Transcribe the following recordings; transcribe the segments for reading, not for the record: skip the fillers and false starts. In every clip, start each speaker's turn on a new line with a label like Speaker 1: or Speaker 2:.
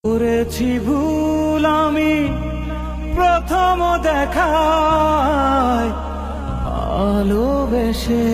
Speaker 1: করেছি ভুল আমি প্রথম দেখায় ভালোবেসে।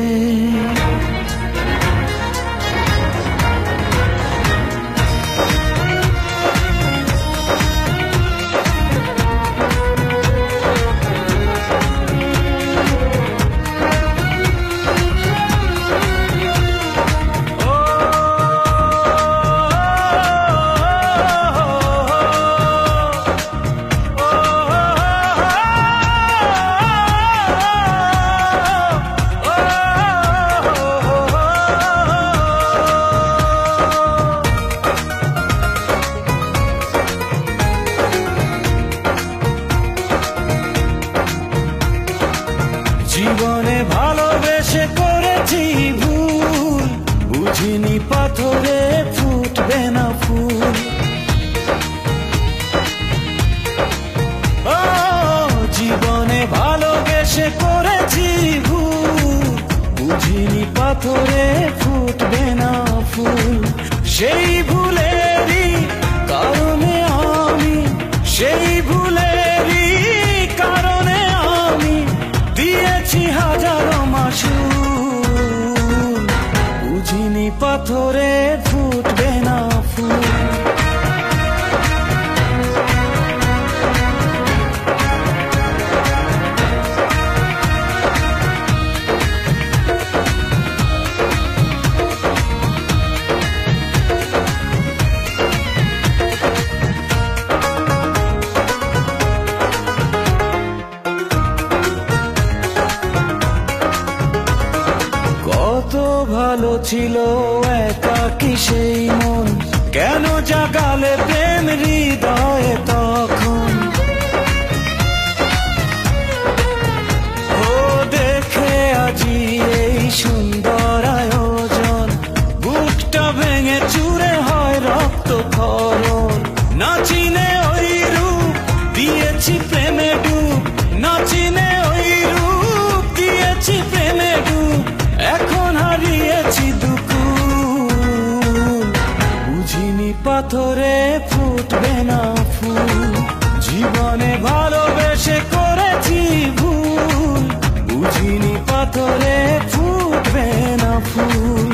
Speaker 1: জীবনে ভালোবেসে করেছি ভুল, বুঝিনি পাথরে ফুটবে না ফুল। ও জীবনে ভালোবেসে করেছি ভুল, বুঝিনি পাথরে ফুটবে না ফুল। সেই ভুলেরই কারণে আমি, সেই ভুলেরই কারণে আমি দিয়েছি হাজারো মাসুল, বুঝিনি পাথরে ফুটবে না ফুল। কত ভালো ছিল একাকী সেই মন, কেন জাগালে প্রেম হৃদয়ে তখন। ও দেখে আজি এই সুন্দর আয়োজন, বুকটা ভেঙে চুরে হয় রক্ত ক্ষরণ। না চিনে ওই রূপ দিয়েছি প্রেমে ডুব, না চিনে ওই রূপ দিয়েছি প্রেমে ডুব। এখন হারিয়েছি দুকুল, বুঝিনি পাথরে ফুটবে না ফুল। জীবনে ভালোবেসে করেছি ভুল, বুঝিনি পাথরে ফুটবে না ফুল।